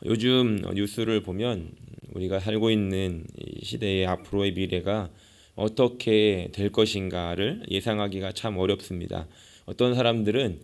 요즘 뉴스를 보면 우리가 살고 있는 이 시대의 앞으로의 미래가 어떻게 될 것인가를 예상하기가 참 어렵습니다. 어떤 사람들은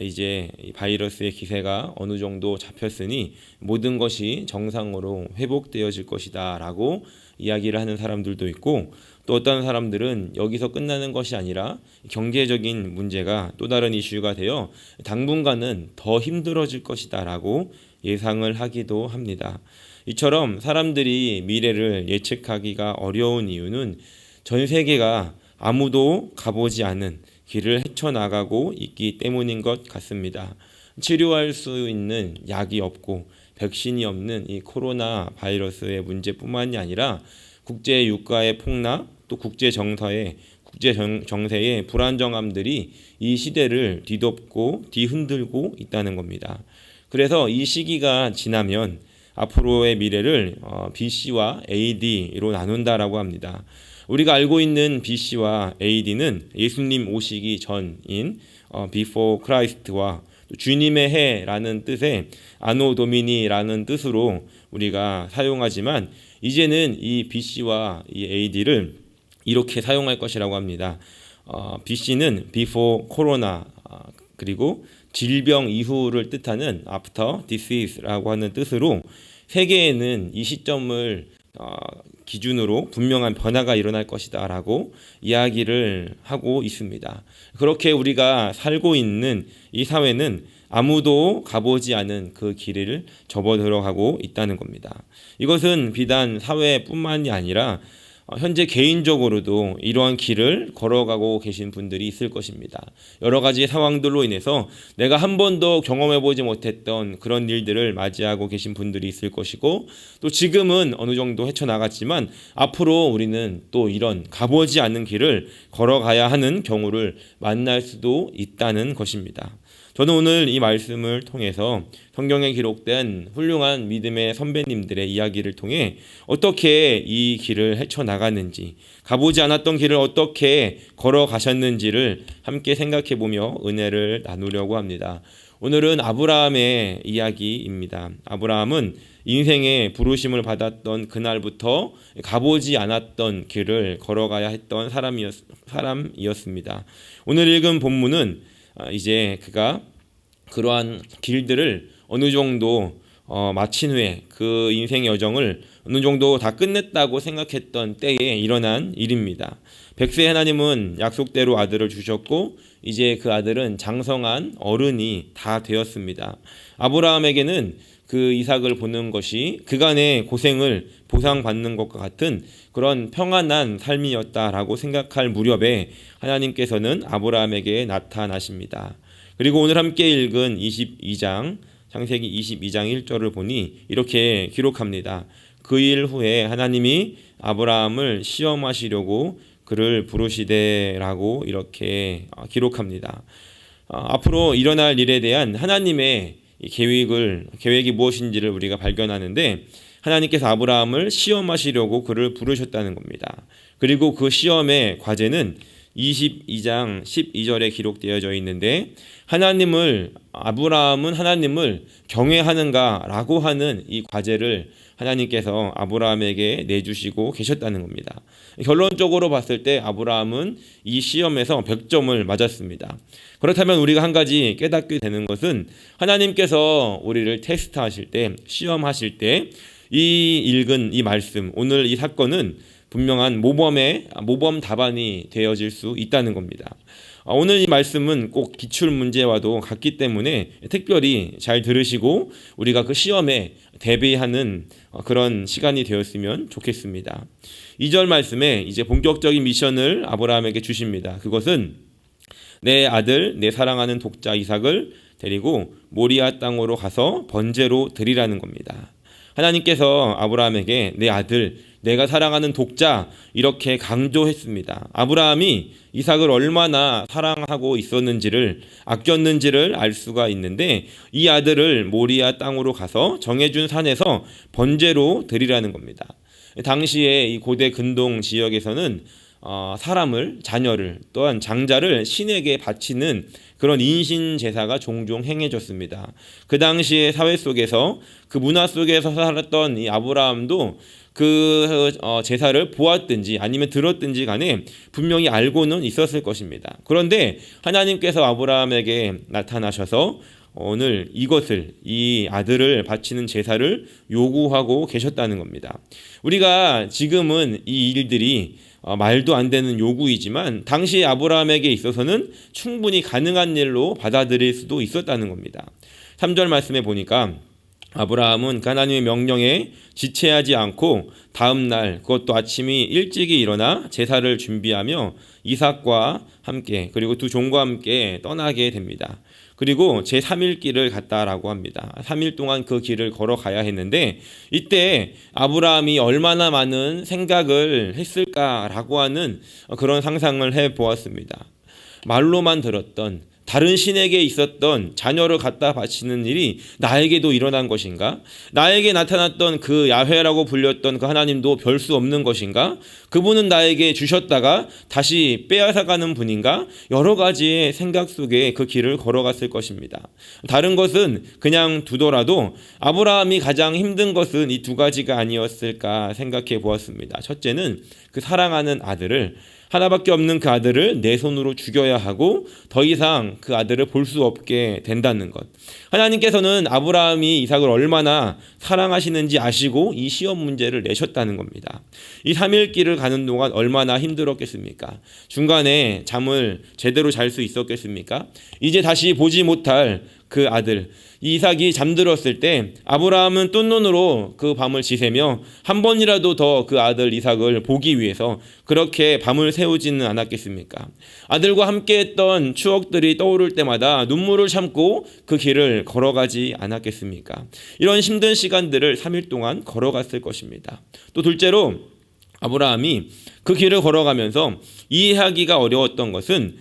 이제 이 바이러스의 기세가 어느 정도 잡혔으니 모든 것이 정상으로 회복되어질 것이다라고 이야기를 하는 사람들도 있고, 또 어떤 사람들은 여기서 끝나는 것이 아니라 경제적인 문제가 또 다른 이슈가 되어 당분간은 더 힘들어질 것이다라고 예상을 하기도 합니다. 이처럼 사람들이 미래를 예측하기가 어려운 이유는 전 세계가 아무도 가보지 않은 길을 헤쳐나가고 있기 때문인 것 같습니다. 치료할 수 있는 약이 없고 백신이 없는 이 코로나 바이러스의 문제뿐만이 아니라 국제 유가의 폭락, 또 국제 정세의 불안정함들이 이 시대를 뒤덮고 뒤흔들고 있다는 겁니다. 그래서 이 시기가 지나면 앞으로의 미래를 BC와 AD로 나눈다라고 합니다. 우리가 알고 있는 BC와 AD는 예수님 오시기 전인 Before Christ와 주님의 해라는 뜻의 아노 도미니라는 뜻으로 우리가 사용하지만, 이제는 이 BC와 이 AD를 이렇게 사용할 것이라고 합니다. BC는 Before Corona, 그리고 질병 이후를 뜻하는 After Disease라고 하는 뜻으로 세계에는 이 시점을 기준으로 분명한 변화가 일어날 것이다 라고 이야기를 하고 있습니다. 그렇게 우리가 살고 있는 이 사회는 아무도 가보지 않은 그 길을 접어들어가고 있다는 겁니다. 이것은 비단 사회뿐만이 아니라 현재 개인적으로도 이러한 길을 걸어가고 계신 분들이 있을 것입니다. 여러 가지 상황들로 인해서 내가 한 번도 경험해보지 못했던 그런 일들을 맞이하고 계신 분들이 있을 것이고, 또 지금은 어느 정도 헤쳐나갔지만 앞으로 우리는 또 이런 가보지 않은 길을 걸어가야 하는 경우를 만날 수도 있다는 것입니다. 저는 오늘 이 말씀을 통해서 성경에 기록된 훌륭한 믿음의 선배님들의 이야기를 통해 어떻게 이 길을 헤쳐나갔는지, 가보지 않았던 길을 어떻게 걸어가셨는지를 함께 생각해보며 은혜를 나누려고 합니다. 오늘은 아브라함의 이야기입니다. 아브라함은 인생의 부르심을 받았던 그날부터 가보지 않았던 길을 걸어가야 했던 사람이었습니다. 오늘 읽은 본문은 이제 그가 그러한 길들을 어느 정도 마친 후에 그 인생의 여정을 어느 정도 다 끝냈다고 생각했던 때에 일어난 일입니다. 백세 하나님은 약속대로 아들을 주셨고, 이제 그 아들은 장성한 어른이 다 되었습니다. 아브라함에게는 그 이삭을 보는 것이 그간의 고생을 보상받는 것과 같은 그런 평안한 삶이었다라고 생각할 무렵에 하나님께서는 아브라함에게 나타나십니다. 그리고 오늘 함께 읽은 22장, 창세기 22장 1절을 보니 이렇게 기록합니다. 그 일 후에 하나님이 아브라함을 시험하시려고 그를 부르시되라고 이렇게 기록합니다. 앞으로 일어날 일에 대한 하나님의 계획이 무엇인지를 우리가 발견하는데, 하나님께서 아브라함을 시험하시려고 그를 부르셨다는 겁니다. 그리고 그 시험의 과제는 22장 12절에 기록되어져 있는데, 아브라함은 하나님을 경외하는가라고 하는 이 과제를 하나님께서 아브라함에게 내주시고 계셨다는 겁니다. 결론적으로 봤을 때 아브라함은 이 시험에서 100점을 맞았습니다. 그렇다면 우리가 한 가지 깨닫게 되는 것은, 하나님께서 우리를 테스트하실 때, 시험하실 때 이 읽은 이 말씀, 오늘 이 사건은 분명한 모범 답안이 되어질 수 있다는 겁니다. 오늘 이 말씀은 꼭 기출 문제와도 같기 때문에 특별히 잘 들으시고 우리가 그 시험에 대비하는 그런 시간이 되었으면 좋겠습니다. 2절 말씀에 이제 본격적인 미션을 아브라함에게 주십니다. 그것은 내 아들, 내 사랑하는 독자 이삭을 데리고 모리아 땅으로 가서 번제로 드리라는 겁니다. 하나님께서 아브라함에게 내 아들, 내가 사랑하는 독자, 이렇게 강조했습니다. 아브라함이 이삭을 얼마나 사랑하고 있었는지를, 아꼈는지를 알 수가 있는데, 이 아들을 모리아 땅으로 가서 정해준 산에서 번제로 드리라는 겁니다. 당시에 이 고대 근동 지역에서는 사람을, 자녀를, 또한 장자를 신에게 바치는 그런 인신 제사가 종종 행해졌습니다. 그 당시의 사회 속에서, 그 문화 속에서 살았던 이 아브라함도 그 제사를 보았든지 아니면 들었든지 간에 분명히 알고는 있었을 것입니다. 그런데 하나님께서 아브라함에게 나타나셔서 오늘 이것을, 이 아들을 바치는 제사를 요구하고 계셨다는 겁니다. 우리가 지금은 이 일들이 말도 안 되는 요구이지만 당시 아브라함에게 있어서는 충분히 가능한 일로 받아들일 수도 있었다는 겁니다. 3절 말씀에 보니까 아브라함은 하나님의 명령에 지체하지 않고 다음 날, 그것도 아침이 일찍이 일어나 제사를 준비하며 이삭과 함께, 그리고 두 종과 함께 떠나게 됩니다. 그리고 제3일 길을 갔다라고 합니다. 3일 동안 그 길을 걸어가야 했는데, 이때 아브라함이 얼마나 많은 생각을 했을까라고 하는 그런 상상을 해보았습니다. 말로만 들었던, 다른 신에게 있었던 자녀를 갖다 바치는 일이 나에게도 일어난 것인가? 나에게 나타났던 그 야훼라고 불렸던 그 하나님도 별 수 없는 것인가? 그분은 나에게 주셨다가 다시 빼앗아가는 분인가? 여러 가지의 생각 속에 그 길을 걸어갔을 것입니다. 다른 것은 그냥 두더라도 아브라함이 가장 힘든 것은 이 두 가지가 아니었을까 생각해 보았습니다. 첫째는 그 사랑하는 아들을, 하나밖에 없는 그 아들을 내 손으로 죽여야 하고 더 이상 그 아들을 볼 수 없게 된다는 것. 하나님께서는 아브라함이 이삭을 얼마나 사랑하시는지 아시고 이 시험 문제를 내셨다는 겁니다. 이 3일 길을 가는 동안 얼마나 힘들었겠습니까? 중간에 잠을 제대로 잘 수 있었겠습니까? 이제 다시 보지 못할 그 아들, 이삭이 잠들었을 때 아브라함은 뜬 눈으로 그 밤을 지새며 한 번이라도 더 그 아들 이삭을 보기 위해서 그렇게 밤을 새우지는 않았겠습니까? 아들과 함께했던 추억들이 떠오를 때마다 눈물을 참고 그 길을 걸어가지 않았겠습니까? 이런 힘든 시간들을 3일 동안 걸어갔을 것입니다. 또 둘째로 아브라함이 그 길을 걸어가면서 이해하기가 어려웠던 것은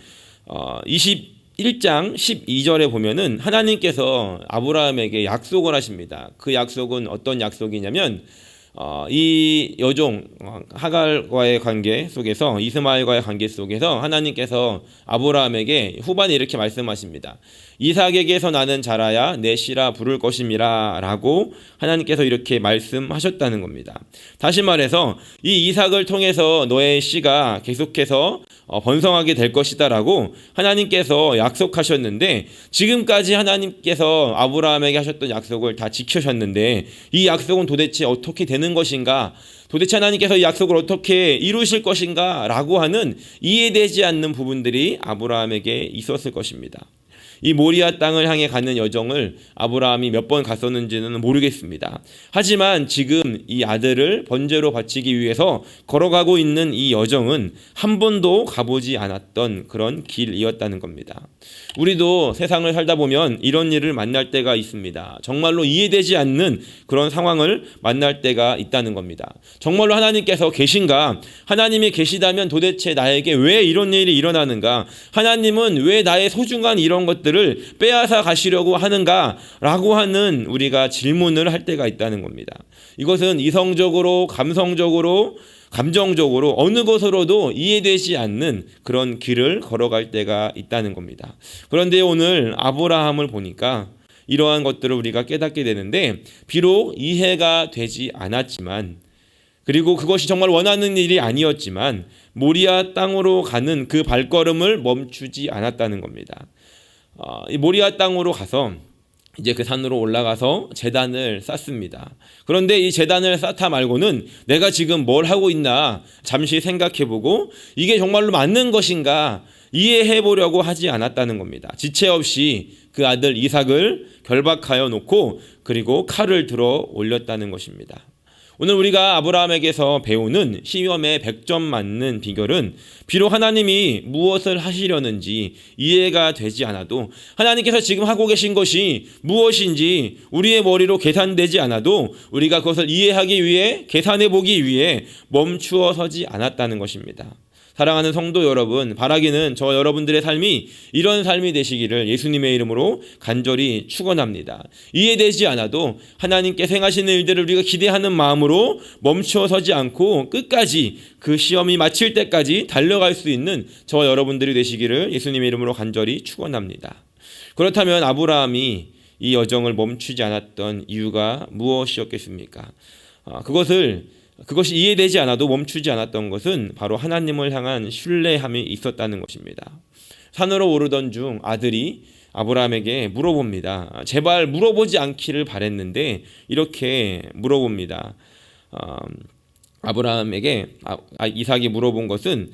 1장 12절에 보면은 하나님께서 아브라함에게 약속을 하십니다. 그 약속은 어떤 약속이냐면 이 여종 하갈과의 관계 속에서, 이스마엘과의 관계 속에서 하나님께서 아브라함에게 후반에 이렇게 말씀하십니다. 이삭에게서 나는 자라야 내 씨라 부를 것임이라 라고 하나님께서 이렇게 말씀하셨다는 겁니다. 다시 말해서 이 이삭을 통해서 너의 씨가 계속해서 번성하게 될 것이다 라고 하나님께서 약속하셨는데, 지금까지 하나님께서 아브라함에게 하셨던 약속을 다 지키셨는데 이 약속은 도대체 어떻게 되는 것인가, 도대체 하나님께서 이 약속을 어떻게 이루실 것인가 라고 하는 이해되지 않는 부분들이 아브라함에게 있었을 것입니다. 이 모리아 땅을 향해 가는 여정을 아브라함이 몇 번 갔었는지는 모르겠습니다. 하지만 지금 이 아들을 번제로 바치기 위해서 걸어가고 있는 이 여정은 한 번도 가보지 않았던 그런 길이었다는 겁니다. 우리도 세상을 살다 보면 이런 일을 만날 때가 있습니다. 정말로 이해되지 않는 그런 상황을 만날 때가 있다는 겁니다. 정말로 하나님께서 계신가? 하나님이 계시다면 도대체 나에게 왜 이런 일이 일어나는가? 하나님은 왜 나의 소중한 이런 것들을 빼앗아 가시려고 하는가? 라고 하는 우리가 질문을 할 때가 있다는 겁니다. 이것은 이성적으로, 감성적으로, 감정적으로 어느 것으로도 이해되지 않는 그런 길을 걸어갈 때가 있다는 겁니다. 그런데 오늘 아브라함을 보니까 이러한 것들을 우리가 깨닫게 되는데, 비록 이해가 되지 않았지만, 그리고 그것이 정말 원하는 일이 아니었지만 모리아 땅으로 가는 그 발걸음을 멈추지 않았다는 겁니다. 이 모리아 땅으로 가서 이제 그 산으로 올라가서 제단을 쌓습니다. 그런데 이 제단을 쌓다 말고는 내가 지금 뭘 하고 있나 잠시 생각해보고 이게 정말로 맞는 것인가 이해해보려고 하지 않았다는 겁니다. 지체 없이 그 아들 이삭을 결박하여 놓고 그리고 칼을 들어 올렸다는 것입니다. 오늘 우리가 아브라함에게서 배우는 시험에 100점 맞는 비결은, 비록 하나님이 무엇을 하시려는지 이해가 되지 않아도, 하나님께서 지금 하고 계신 것이 무엇인지 우리의 머리로 계산되지 않아도 우리가 그것을 이해하기 위해, 계산해 보기 위해 멈추어 서지 않았다는 것입니다. 사랑하는 성도 여러분, 바라기는 저 여러분들의 삶이 이런 삶이 되시기를 예수님의 이름으로 간절히 축원합니다. 이해되지 않아도 하나님께 행하시는 일들을 우리가 기대하는 마음으로 멈춰서지 않고 끝까지 그 시험이 마칠 때까지 달려갈 수 있는 저 여러분들이 되시기를 예수님의 이름으로 간절히 축원합니다. 그렇다면 아브라함이 이 여정을 멈추지 않았던 이유가 무엇이었겠습니까? 그것이 이해되지 않아도 멈추지 않았던 것은 바로 하나님을 향한 신뢰함이 있었다는 것입니다. 산으로 오르던 중 아들이 아브라함에게 물어봅니다. 제발 물어보지 않기를 바랬는데 이렇게 물어봅니다. 아브라함에게 이삭이 물어본 것은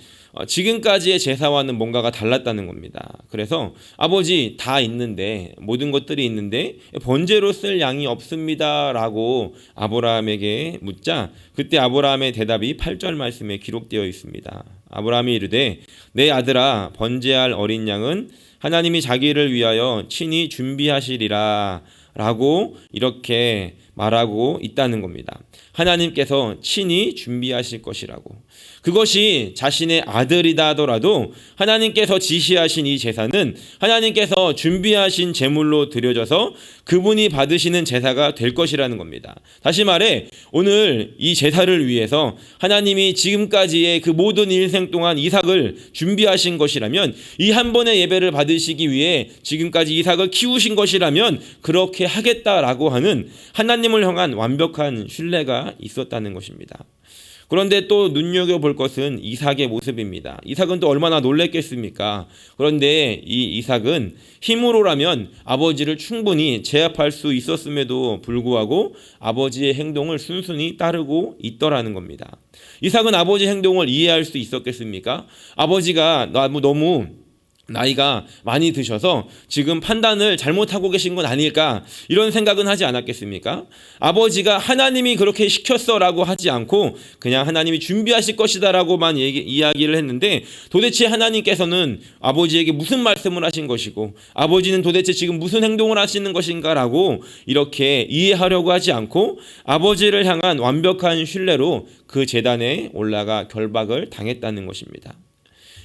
지금까지의 제사와는 뭔가가 달랐다는 겁니다. 그래서 아버지 다 있는데 모든 것들이 있는데 번제로 쓸 양이 없습니다 라고 아브라함에게 묻자 그때 아브라함의 대답이 8절 말씀에 기록되어 있습니다. 아브라함이 이르되 내 아들아 번제할 어린 양은 하나님이 자기를 위하여 친히 준비하시리라 라고 이렇게 말하고 있다는 겁니다. 하나님께서 친히 준비하실 것이라고. 그것이 자신의 아들이다 하더라도 하나님께서 지시하신 이 제사는 하나님께서 준비하신 제물로 드려져서 그분이 받으시는 제사가 될 것이라는 겁니다. 다시 말해 오늘 이 제사를 위해서 하나님이 지금까지의 그 모든 일생 동안 이삭을 준비하신 것이라면 이 한 번의 예배를 받으시기 위해 지금까지 이삭을 키우신 것이라면 그렇게 하겠다라고 하는 하나님을 향한 완벽한 신뢰가 있었다는 것입니다. 그런데 또 눈여겨볼 것은 이삭의 모습입니다. 이삭은 또 얼마나 놀랬겠습니까? 그런데 이 이삭은 힘으로라면 아버지를 충분히 제압할 수 있었음에도 불구하고 아버지의 행동을 순순히 따르고 있더라는 겁니다. 이삭은 아버지의 행동을 이해할 수 있었겠습니까? 아버지가 너무 나이가 많이 드셔서 지금 판단을 잘못하고 계신 건 아닐까 이런 생각은 하지 않았겠습니까? 아버지가 하나님이 그렇게 시켰어라고 하지 않고 그냥 하나님이 준비하실 것이다라고만 이야기를 했는데 도대체 하나님께서는 아버지에게 무슨 말씀을 하신 것이고 아버지는 도대체 지금 무슨 행동을 하시는 것인가라고 이렇게 이해하려고 하지 않고 아버지를 향한 완벽한 신뢰로 그 제단에 올라가 결박을 당했다는 것입니다.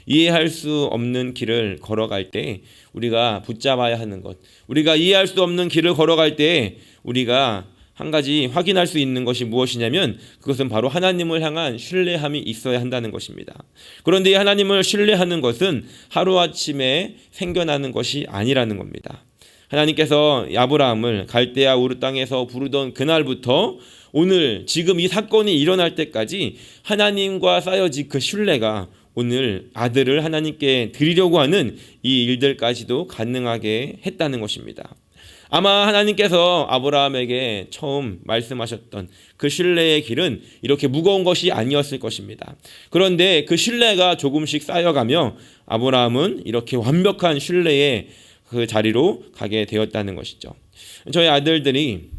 이해할 수 없는 길을 걸어갈 때 우리가 붙잡아야 하는 것, 우리가 이해할 수 없는 길을 걸어갈 때 우리가 한 가지 확인할 수 있는 것이 무엇이냐면 그것은 바로 하나님을 향한 신뢰함이 있어야 한다는 것입니다. 그런데 이 하나님을 신뢰하는 것은 하루아침에 생겨나는 것이 아니라는 겁니다. 하나님께서 아브라함을 갈대아 우르 땅에서 부르던 그날부터 오늘 지금 이 사건이 일어날 때까지 하나님과 쌓여진 그 신뢰가 오늘 아들을 하나님께 드리려고 하는 이 일들까지도 가능하게 했다는 것입니다. 아마 하나님께서 아브라함에게 처음 말씀하셨던 그 신뢰의 길은 이렇게 무거운 것이 아니었을 것입니다. 그런데 그 신뢰가 조금씩 쌓여가며 아브라함은 이렇게 완벽한 신뢰의 그 자리로 가게 되었다는 것이죠. 저희 아들들이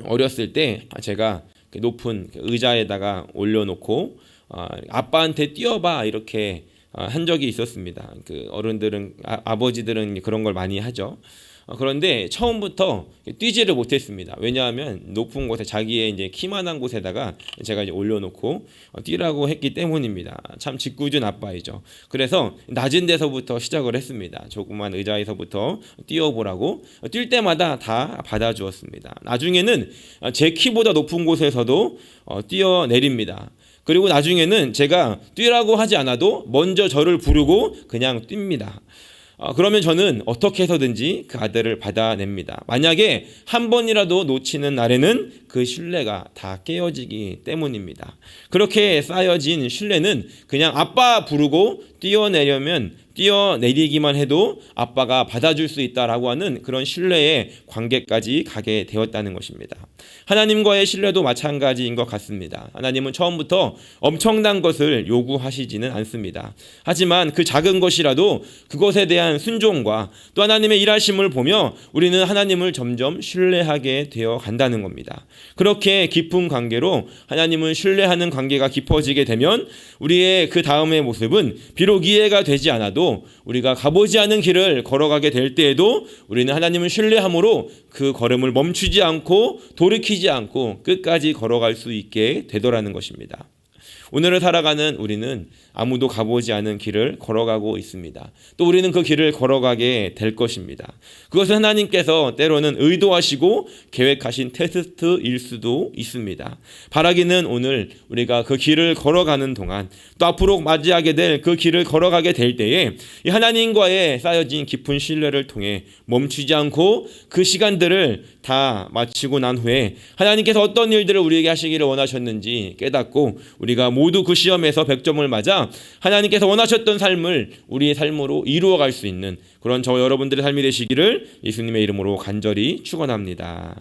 어렸을 때 제가 높은 의자에다가 올려놓고 아빠한테 뛰어봐 이렇게 한 적이 있었습니다. 그 어른들은 아버지들은 그런 걸 많이 하죠. 그런데 처음부터 뛰지를 못했습니다. 왜냐하면 높은 곳에 자기의 이제 키만한 곳에다가 제가 이제 올려놓고 뛰라고 했기 때문입니다. 참 짓궂은 아빠이죠. 그래서 낮은 데서부터 시작을 했습니다. 조그만 의자에서부터 뛰어보라고 뛸 때마다 다 받아주었습니다. 나중에는 제 키보다 높은 곳에서도 뛰어내립니다. 그리고 나중에는 제가 뛰라고 하지 않아도 먼저 저를 부르고 그냥 뜁니다. 그러면 저는 어떻게 해서든지 그 아들을 받아냅니다. 만약에 한 번이라도 놓치는 날에는 그 신뢰가 다 깨어지기 때문입니다. 그렇게 쌓여진 신뢰는 그냥 아빠 부르고 뛰어내리기만 해도 아빠가 받아줄 수 있다라고 하는 그런 신뢰의 관계까지 가게 되었다는 것입니다. 하나님과의 신뢰도 마찬가지인 것 같습니다. 하나님은 처음부터 엄청난 것을 요구하시지는 않습니다. 하지만 그 작은 것이라도 그것에 대한 순종과 또 하나님의 일하심을 보며 우리는 하나님을 점점 신뢰하게 되어 간다는 겁니다. 그렇게 깊은 관계로 하나님을 신뢰하는 관계가 깊어지게 되면 우리의 그 다음의 모습은 비록 이해가 되지 않아도 우리가 가보지 않은 길을 걸어가게 될 때에도 우리는 하나님을 신뢰함으로 그 걸음을 멈추지 않고 돌이키지 않고 끝까지 걸어갈 수 있게 되더라는 것입니다. 오늘을 살아가는 우리는 아무도 가보지 않은 길을 걸어가고 있습니다. 또 우리는 그 길을 걸어가게 될 것입니다. 그것은 하나님께서 때로는 의도하시고 계획하신 테스트일 수도 있습니다. 바라기는 오늘 우리가 그 길을 걸어가는 동안 또 앞으로 맞이하게 될 그 길을 걸어가게 될 때에 이 하나님과의 쌓여진 깊은 신뢰를 통해 멈추지 않고 그 시간들을 다 마치고 난 후에 하나님께서 어떤 일들을 우리에게 하시기를 원하셨는지 깨닫고 우리가 모두 그 시험에서 100점을 맞아 하나님께서 원하셨던 삶을 우리의 삶으로 이루어갈 수 있는 그런 저와 여러분들의 삶이 되시기를 예수님의 이름으로 간절히 축원합니다.